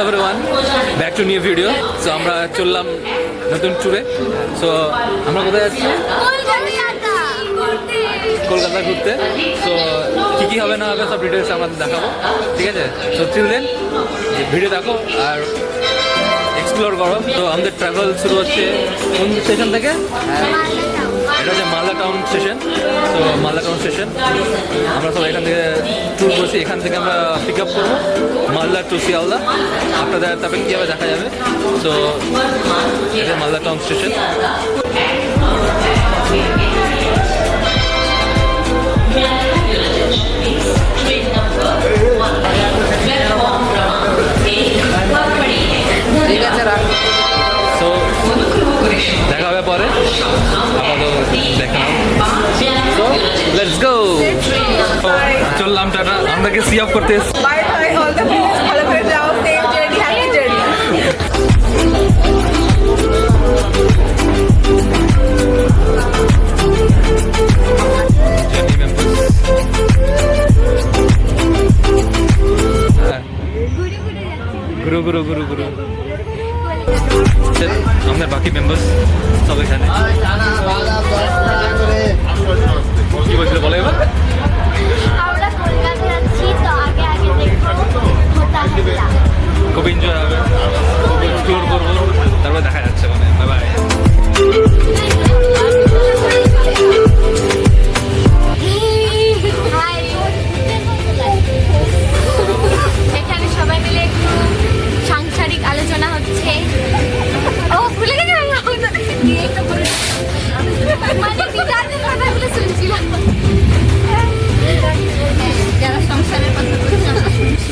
Everyone, back to new video. So আমরা চললাম নতুন ট্যুরে। সো আমরা কোথায় যাচ্ছি? কলকাতা ঘুরতে। সো কী কী হবে না হবে সব ডিটেলস আমাদের দেখাবো, ঠিক আছে? সো টিল দেন ভিডিও দেখো আর এক্সপ্লোর করো। তো আমাদের ট্রাভেল শুরু হচ্ছে কোন স্টেশন থেকে? এটা হচ্ছে মালদা টাউন স্টেশন। তো মালদা টাউন স্টেশন আমরা সব এখান থেকে ট্যুর করছি। এখান থেকে আমরা পিক আপ করবো মালদা টু শিয়ালদা। আপনাদের তারপরে কীভাবে দেখা যাবে। তো এটা মালদা টাউন স্টেশন। ঠিক আছে, রাখ। সো দেখা হবে পরে, আপাতত দেখা সো লেটস গো। চললাম, টাটা। আমাদেরকে সি অফ করতে এসেছি। Bye bye, all the best, ভালো করে যাও, সেফ জার্নি, হ্যাপি জার্নি। গুরু গুরু গুরু গুরু আমাদের বাকি মেম্বার্স সব এখানে। কি বলছিল বলে এবার? খুব এনজয় হবে, খুব এক্সপ্লোর করবো, তারপরে দেখা যাচ্ছে। মানে বাই বাই। এখানে সবাই মিলে একটু সাংসারিক আলোচনা হচ্ছে। ও ভুলে গেছে, মানে বিদাতের কথাগুলো শুনছিলাম। যারা সংসারের কথা বলছে আমরা শুনছি।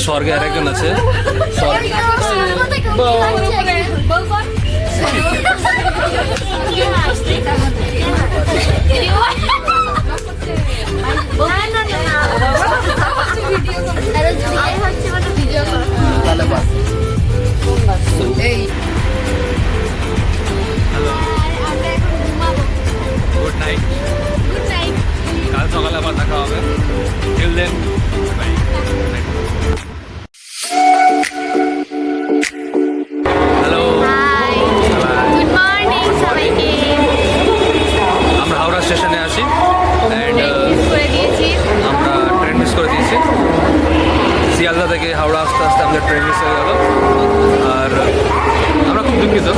স্বর্গে আরেকজন আছে। Good night. কাল সকালে আবার দেখা হবে। Till then bye. Hello, good morning সবাইকে। আমরা হাওড়া স্টেশনে আছি অ্যান্ড করে দিয়েছি। আমরা ট্রেন মিস করে দিয়েছি। শিয়ালদা থেকে হাওড়া আস্তে আস্তে আমাদের ট্রেন মিস হয়ে গেল। আর আমরা খুব দুঃখিত,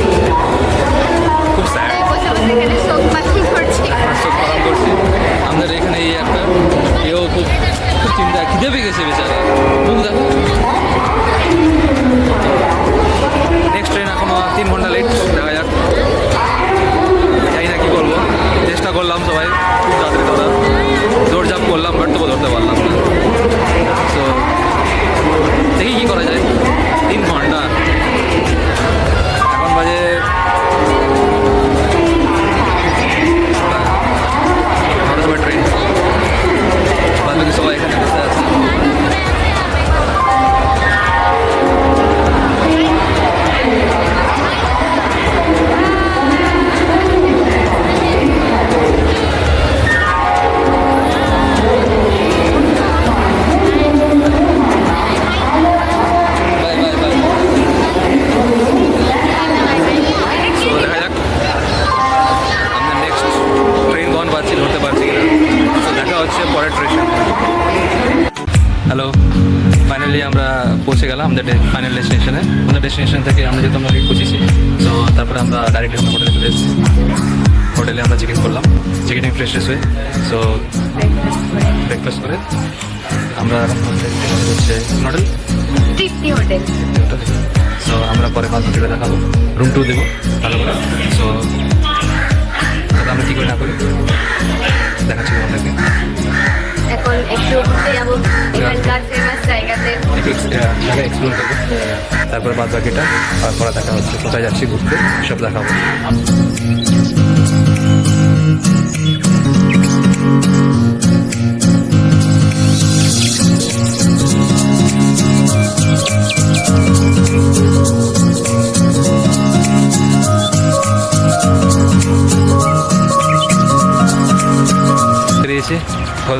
খুব স্যাড, বসে বসে এখানে শোক পাখি করছি। শোক পালন করছি। আমাদের এখানে এই একটা এও খুব খুব চিন্তা, খিদে পেয়ে গেছে বেচারা। মুখ দেখো। নেক্সট ট্রেন এখনো 3 ঘন্টা লেট। দেখা যাক, জানি না কী করবো। চেষ্টা করলাম সবাই খুব তাড়াতাড়ি ধরার, দৌড়ঝাঁপ করলাম, বাট তবু ধরতে পারলাম না। তো দেখি কী করা যায়। 3 ঘন্টা এখন বাজে ট্রেন। বাকি সবাই এখানে বসে আছে। Bye bye bye. তো দেখা যাক আমরা নেক্সট ট্রেন কখন পাচ্ছি, ধরতে পারছি কিনা। তো দেখা হচ্ছে পরের ট্রেন। হ্যালো, ফাইনালি আমরা পৌঁছে গেলাম আমাদের ফাইনাল ডেস্টিনেশনে। আমাদের ডেস্টিনেশন থেকে আমরা যেহেতু আমরা পৌঁছেছি, তো তারপরে আমরা ডাইরেক্ট আমরা হোটেলে চলে এসেছি। হোটেলে আমরা চেক ইন করলাম, চেক ইন ফ্রেশ হয়ে। সো ব্রেকফাস্ট করে আমরা হচ্ছে হোটেল তৃপ্তি হোটেল। সো আমরা পরে কাল হোটেলে দেখাবো, রুম টু দেবো ভালো করে। সো আমরা কী করে না করি দেখাচ্ছি তোমাদেরকে। এখন একটু ঘুরতে যাবো এখানকার ফেমাস জায়গাতে। জায়গা এক্সপ্লোর করবো, তারপরে বাদ বাকিটা আর পরে দেখা হচ্ছে। কোথায় যাচ্ছি ঘুরতে সব দেখাবো।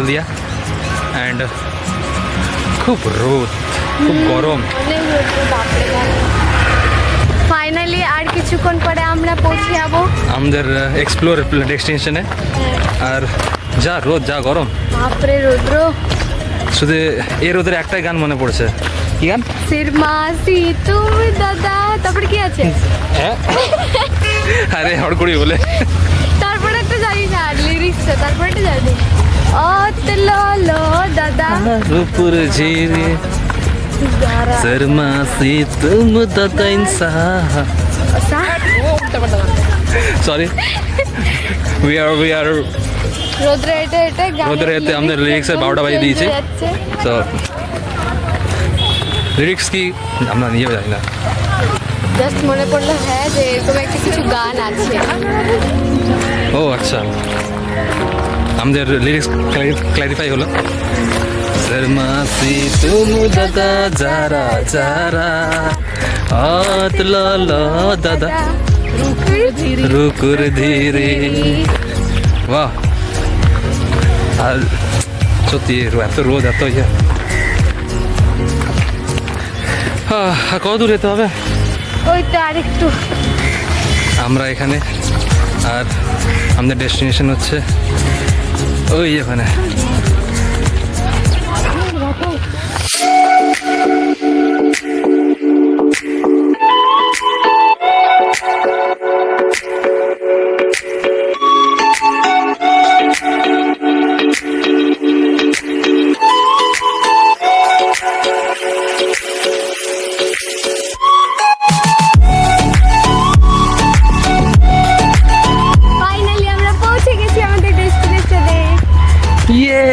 হলদিয়া অ্যান্ড খুব রোদ, খুব গরম। ফাইনালি আর কিছুক্ষণ পরে আমরা পৌঁছে যাবো আমাদের এক্সপ্লোর ডেস্টিনেশনে। আর যা রোদ, যা গরম, বাপরে রৌদ্র। শুধু এই রোদের একটাই গান মনে পড়ছে। কি গান? সিরমাসি তুমি দাদা, তারপরে কি আছে? হ্যাঁ আরে হড়কড়ি বলে। তারপরে তো জানি না লিরিক্সটা, তারপরে তো জানি ও লো দাদা রূপুর ঝিরি যারা শর্মাসি তুম দাদা ইনসা। সরি, উই আর রোদ্রে এটা রোদ্রে এতে আমাদের লিরিক্সের 12টা বাজিয়ে দিয়েছে। তো লিরিক্স কি আমরা নিজেও জানি না। জাস্ট মনে পড়লো হ্যাঁ যে এরকম একটা কিছু গান আছে। ও আচ্ছা, আমাদের লিরিক্স ক্লারিফাই হলো। শর্মাসি তুম দাদা যারা যারা হাত লো দাদা রুকুর ধীরে। বাহ, আর সত্যি এত রোদ, এত ইয়ে। কত দূর যেতে হবে? ওই তো আরেকটু। আমরা এখানে, আর আমাদের ডেস্টিনেশন হচ্ছে ওই এখানে। ফাইনালি আমরা পৌঁছে গেছি আমাদের ডেস্টিনেশনে। ইয়ে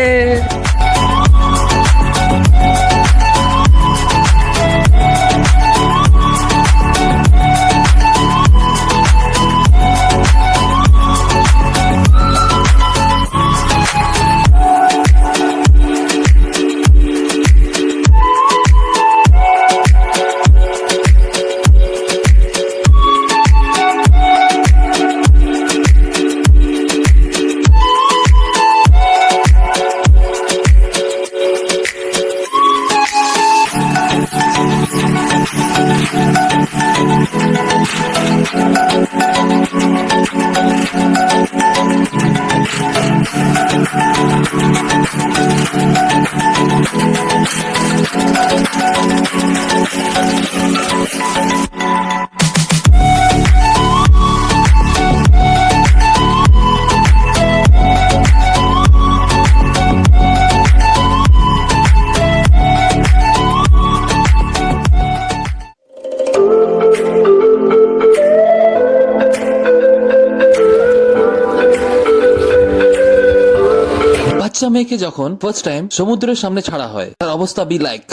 বাচ্চা মেয়েকে যখন ফার্স্ট টাইম সমুদ্রের সামনে ছাড়া হয় তার অবস্থা বি লাইক।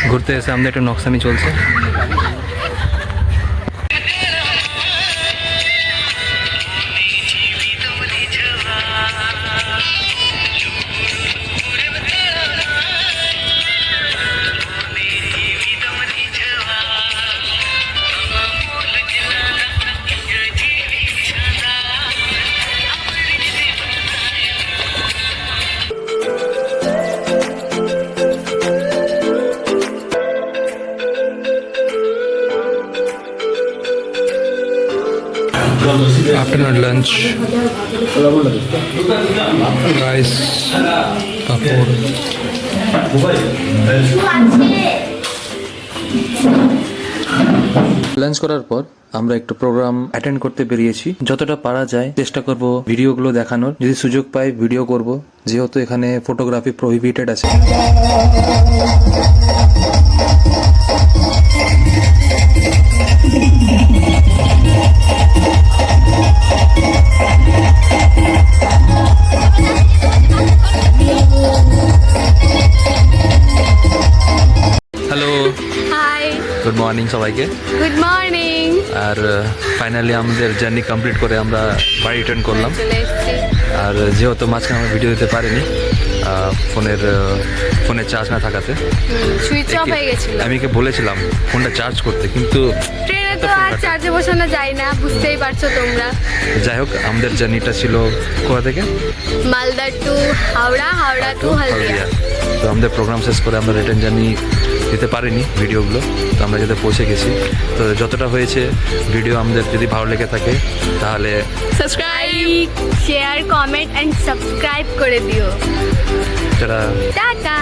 ঘুরতে এসে আমাদের একটা নকশামি চলছে। Afternoon lunch, rice, papad. Lunch করার পর আমরা একটু প্রোগ্রাম অ্যাটেন্ড করতে বেরিয়েছি। যতটা পারা যায় চেষ্টা করব ভিডিওগুলো দেখানোর, যদি সুযোগ পাই ভিডিও করব, যেহেতু এখানে ফটোগ্রাফি প্রহিবিটেড আছে। হ্যালো, হাই, গুড মর্নিং সবাইকে। Good morning. আর ফাইনালি আমাদের জার্নি কমপ্লিট করে আমরা বাড়ি রিটার্ন করলাম। চলে এসেছি। আর যেহেতু মাঝখানে আমরা ভিডিও দিতে পারিনি ফোনে চার্জ না থাকাতে, সুইচ অফ হয়ে গেছিল। আমি বলেছিলাম ফোনটা চার্জ করতে, কিন্তু ট্রেনে তো তো আর চার্জে বসানো যায় না, বুঝতেই পারছো তোমরা। যাই হোক, আমাদের জার্নিটা ছিল কোথা থেকে? মালদা টু হাওড়া, হাওড়া টু হলদিয়া। তো আমাদের প্রোগ্রাম শেষ করে আমরা রিটার্ন জার্নি দিতে পারিনি ভিডিওগুলো, তো আমরা যাতে পৌঁছে গেছি। তো যতটা হয়েছে ভিডিও আমাদের যদি ভালো লেগে থাকে তাহলে subscribe, share, comment and subscribe করে দিও। যারা টাটা।